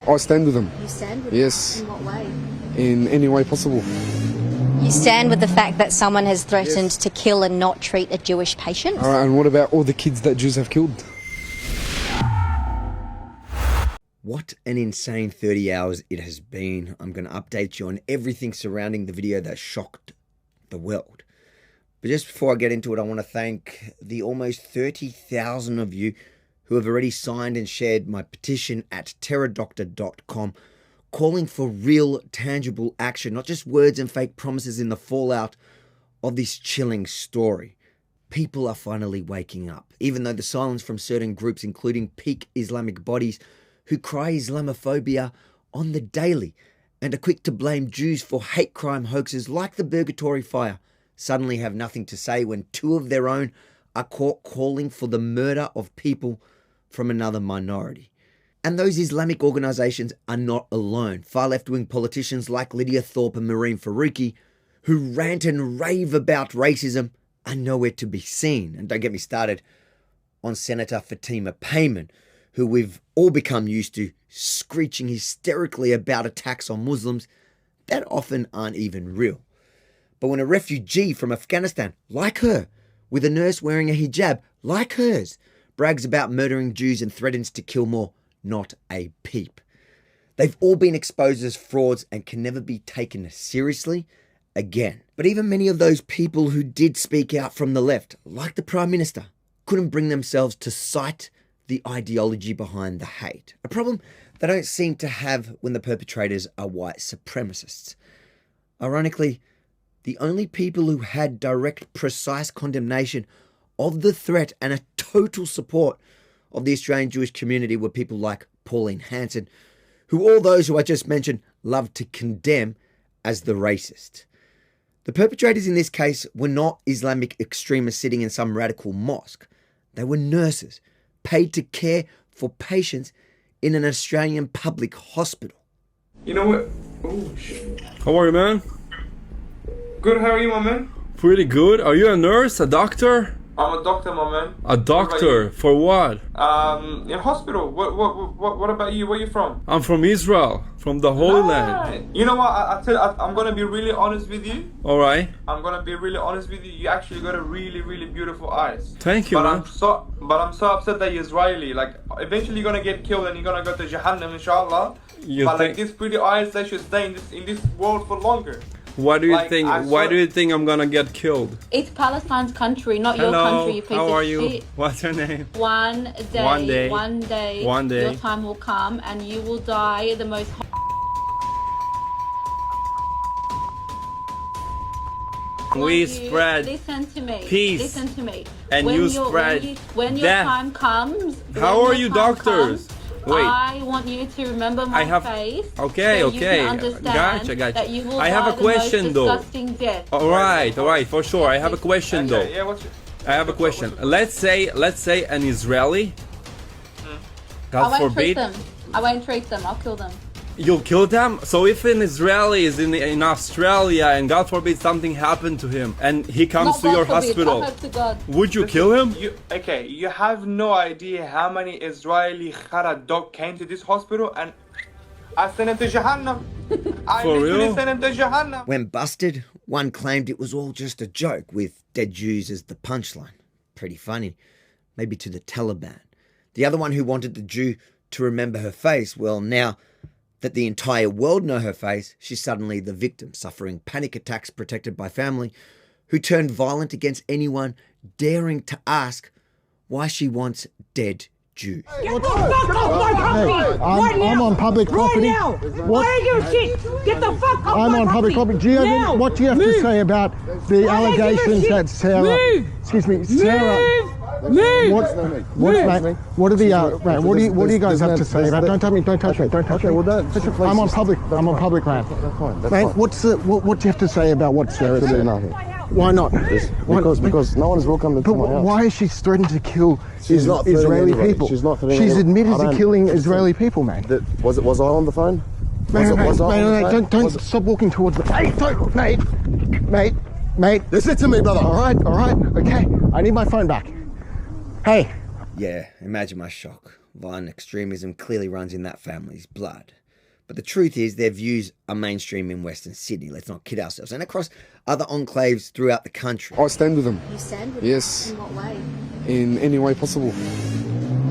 I stand with them. You stand with Yes. them? In what way? In any way possible. You stand with the fact that someone has threatened to kill and not treat a Jewish patient? All right, and what about all the kids that Jews have killed? What an insane 30 hours it has been. I'm going to update you on everything surrounding the video that shocked the world. But just before I get into it, I want to thank the almost 30,000 of you who have already signed and shared my petition at terrordoctor.com, calling for real, tangible action, not just words and fake promises in the fallout of this chilling story. People are finally waking up, even though the silence from certain groups, including peak Islamic bodies, who cry Islamophobia on the daily and are quick to blame Jews for hate crime hoaxes like the Purgatory Fire, suddenly have nothing to say when two of their own are caught calling for the murder of people from another minority. And those Islamic organisations are not alone. Far left-wing politicians like Lydia Thorpe and Marine Faruqi, who rant and rave about racism, are nowhere to be seen. And don't get me started on Senator Fatima Payman, who we've all become used to screeching hysterically about attacks on Muslims that often aren't even real. But when a refugee from Afghanistan, like her, with a nurse wearing a hijab, like hers, brags about murdering Jews and threatens to kill more, not a peep. They've all been exposed as frauds and can never be taken seriously again. But even many of those people who did speak out from the left, like the Prime Minister, couldn't bring themselves to cite the ideology behind the hate. A problem they don't seem to have when the perpetrators are white supremacists. Ironically, the only people who had direct, precise condemnation of the threat and a total support of the Australian Jewish community were people like Pauline Hanson, who all those who I just mentioned love to condemn as the racist. The perpetrators in this case were not Islamic extremists sitting in some radical mosque. They were nurses paid to care for patients in an Australian public hospital. You know what? Oh, shit. How are you, man? Good, how are you, my man? Pretty good. Are you a nurse, a doctor? I'm a doctor, my man. A doctor? For what? In hospital. What about you? Where you from? I'm from Israel, from the Holy Land. You know what? I'm gonna be really honest with you. All right. I'm gonna be really honest with you. You actually got a really, really beautiful eyes. Thank you, man. I'm so upset that you're Israeli. Like, eventually you're gonna get killed and you're gonna go to Jahannam, inshallah. Like, these pretty eyes, they should stay in this world for longer. Why do you think? Why do you think I'm gonna get killed? It's Palestine's country, not Hello, your country. You piece how are of you? shit. What's your name? One day, your time will come and you will die the most. We spread Listen to me. peace. Listen to me. And you spread when your death. time comes. How are you, doctors? Wait. I want you to remember my face. Okay, so okay. You can understand Gotcha. That you will I have die a question the most though. disgusting death. All right, for sure. I have a question though. Yeah, I have a question. Let's say an Israeli. God forbid. I won't treat them. I'll kill them. You'll kill them? So if an Israeli is in Australia and God forbid something happened to him and he comes to your hospital, would you kill him? You have no idea how many Israeli Khara dog came to this hospital and I sent him to Jahannam. I literally sent him to Jahannam. When busted, one claimed it was all just a joke with dead Jews as the punchline. Pretty funny. Maybe to the Taliban. The other one who wanted the Jew to remember her face, well, now that the entire world know her face, she's suddenly the victim, suffering panic attacks protected by family, who turned violent against anyone daring to ask why she wants dead Jews. Get the fuck off my property! I'm on public property. Right now! Why are you shit? Get the fuck off I'm my on public property. Do you have what do you have to say about the allegations that Sarah... Excuse me, Sarah... What are the what do you guys have to say about? Don't touch me! Don't touch me! Don't touch me! I'm on public land. Mate, what do you have to say about what Sarah said? Why not? Because no one is welcome to my house. Why is she threatening to kill Israeli people? She's admitted to killing Israeli people, man. Was I on the phone? Mate, don't stop walking towards the... Mate. Listen to me, brother. All right, okay. I need my phone back. Hey. Yeah, imagine my shock Violent extremism clearly runs in that family's blood. But the truth is their views are mainstream in Western Sydney, let's not kid ourselves, and across other enclaves throughout the country. I stand with them. You stand with Yes. them? In what way? In any way possible.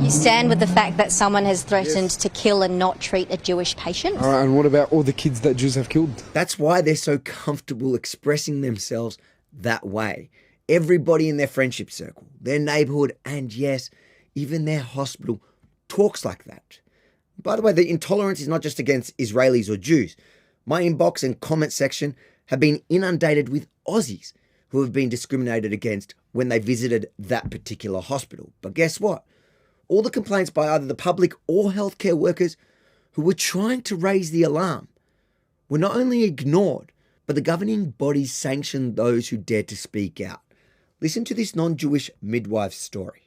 You stand with the fact that someone has threatened to kill and not treat a Jewish patient? All right, and what about all the kids that Jews have killed? That's why they're so comfortable expressing themselves that way. Everybody in their friendship circle, their neighborhood, and yes, even their hospital talks like that. By the way, the intolerance is not just against Israelis or Jews. My inbox and comment section have been inundated with Aussies who have been discriminated against when they visited that particular hospital. But guess what? All the complaints by either the public or healthcare workers who were trying to raise the alarm were not only ignored, but the governing bodies sanctioned those who dared to speak out. Listen to this non-Jewish midwife's story.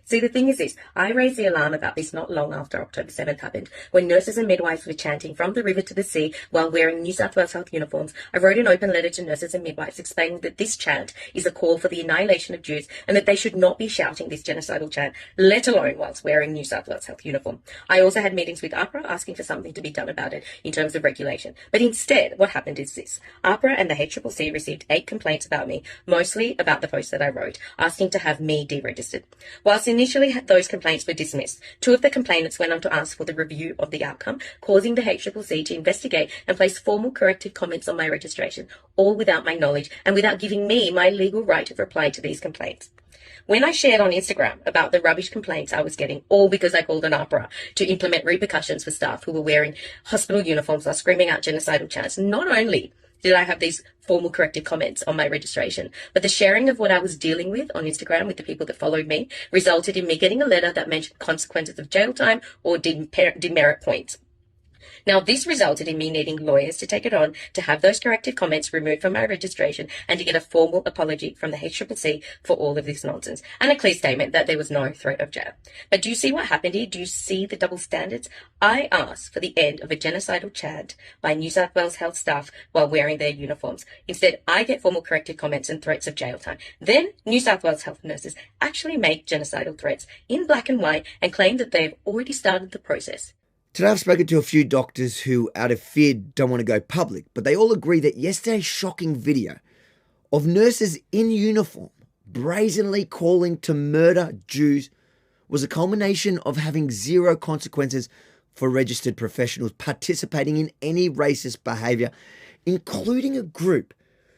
See, the thing is this, I raised the alarm about this not long after October 7th happened, when nurses and midwives were chanting from the river to the sea while wearing New South Wales Health uniforms. I wrote an open letter to nurses and midwives explaining that this chant is a call for the annihilation of Jews and that they should not be shouting this genocidal chant, let alone whilst wearing New South Wales Health uniform. I also had meetings with APRA asking for something to be done about it in terms of regulation. But instead, what happened is this. APRA and the HCCC received 8 complaints about me, mostly about the post that I wrote, asking to have me deregistered. Whilst initially those complaints were dismissed, 2 of the complainants went on to ask for the review of the outcome, causing the HCCC to investigate and place formal corrective comments on my registration, all without my knowledge and without giving me my legal right to reply to these complaints. When I shared on Instagram about the rubbish complaints I was getting, all because I called on APRA to implement repercussions for staff who were wearing hospital uniforms while screaming out genocidal chants, not only did I have these formal corrective comments on my registration, but the sharing of what I was dealing with on Instagram with the people that followed me resulted in me getting a letter that mentioned consequences of jail time or demerit points. Now, this resulted in me needing lawyers to take it on to have those corrective comments removed from my registration and to get a formal apology from the HCCC for all of this nonsense and a clear statement that there was no threat of jail. But do you see what happened here? Do you see the double standards? I asked for the end of a genocidal chant by New South Wales Health staff while wearing their uniforms. Instead, I get formal corrective comments and threats of jail time. Then, New South Wales Health nurses actually make genocidal threats in black and white and claim that they've already started the process. Today I've spoken to a few doctors who, out of fear, don't want to go public, but they all agree that yesterday's shocking video of nurses in uniform brazenly calling to murder Jews was a culmination of having zero consequences for registered professionals participating in any racist behaviour, including a group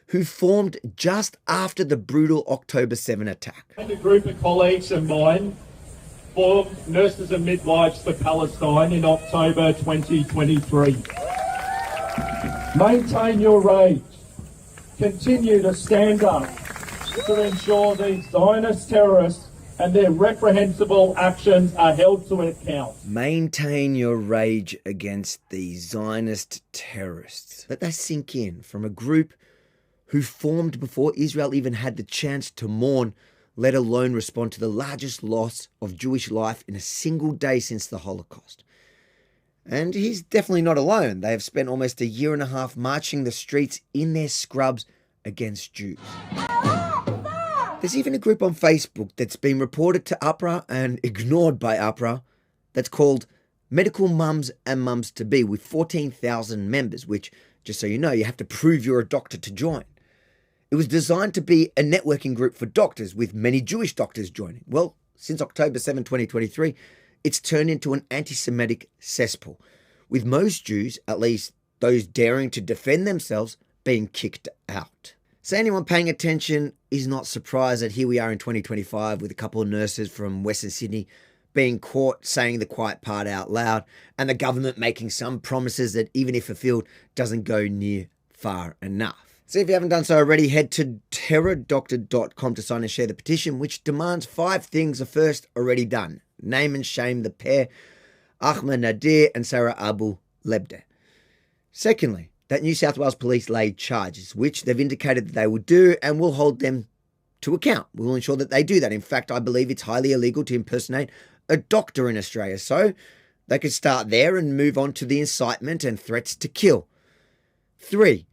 who formed just after the brutal October 7 attack. And a group of colleagues of mine formed Nurses and Midwives for Palestine in October 2023. Maintain your rage. Continue to stand up to ensure these Zionist terrorists and their reprehensible actions are held to account. Maintain your rage against these Zionist terrorists. Let that sink in from a group who formed before Israel even had the chance to mourn, let alone respond to the largest loss of Jewish life in a single day since the Holocaust. And he's definitely not alone. They have spent almost a year and a half marching the streets in their scrubs against Jews. There's even a group on Facebook that's been reported to APRA and ignored by APRA that's called Medical Mums and Mums-to-Be with 14,000 members, which, just so you know, you have to prove you're a doctor to join. It was designed to be a networking group for doctors, with many Jewish doctors joining. Well, since October 7, 2023, it's turned into an anti-Semitic cesspool, with most Jews, at least those daring to defend themselves, being kicked out. So anyone paying attention is not surprised that here we are in 2025 with a couple of nurses from Western Sydney being caught saying the quiet part out loud, and the government making some promises that, even if fulfilled, doesn't go near far enough. So if you haven't done so already, head to terrordoctor.com to sign and share the petition, which demands 5 things. The first, already done. Name and shame the pair, Ahmed Nadir and Sarah Abu Lebde. Secondly, that New South Wales Police laid charges, which they've indicated that they will do, and will hold them to account. We will ensure that they do that. In fact, I believe it's highly illegal to impersonate a doctor in Australia, so they could start there and move on to the incitement and threats to kill. 3,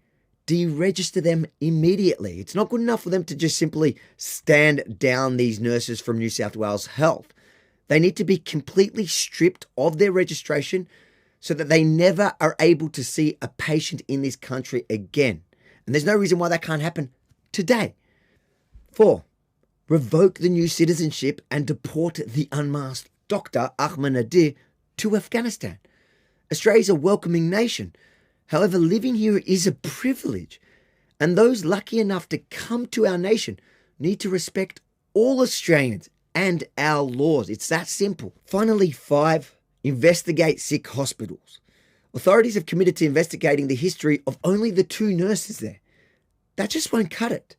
deregister them immediately. It's not good enough for them to just simply stand down these nurses from New South Wales Health. They need to be completely stripped of their registration so that they never are able to see a patient in this country again. And there's no reason why that can't happen today. 4. Revoke the new citizenship and deport the unmasked Dr. Ahmed Nadir to Afghanistan. Australia's a welcoming nation. However, living here is a privilege. And those lucky enough to come to our nation need to respect all Australians and our laws. It's that simple. Finally, 5, investigate sick hospitals. Authorities have committed to investigating the history of only the 2 nurses there. That just won't cut it.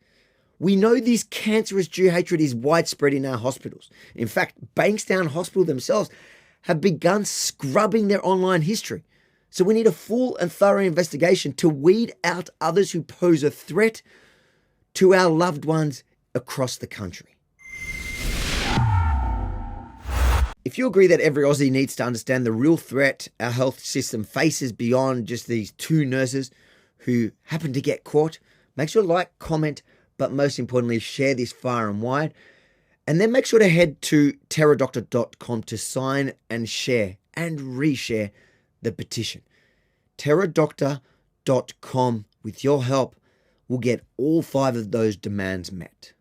We know this cancerous Jew hatred is widespread in our hospitals. In fact, Bankstown Hospital themselves have begun scrubbing their online history. So we need a full and thorough investigation to weed out others who pose a threat to our loved ones across the country. If you agree that every Aussie needs to understand the real threat our health system faces beyond just these 2 nurses who happen to get caught, make sure to like, comment, but most importantly, share this far and wide. And then make sure to head to terrordoctor.com to sign and share and reshare the petition. terrordoctor.com, with your help, will get all 5 of those demands met.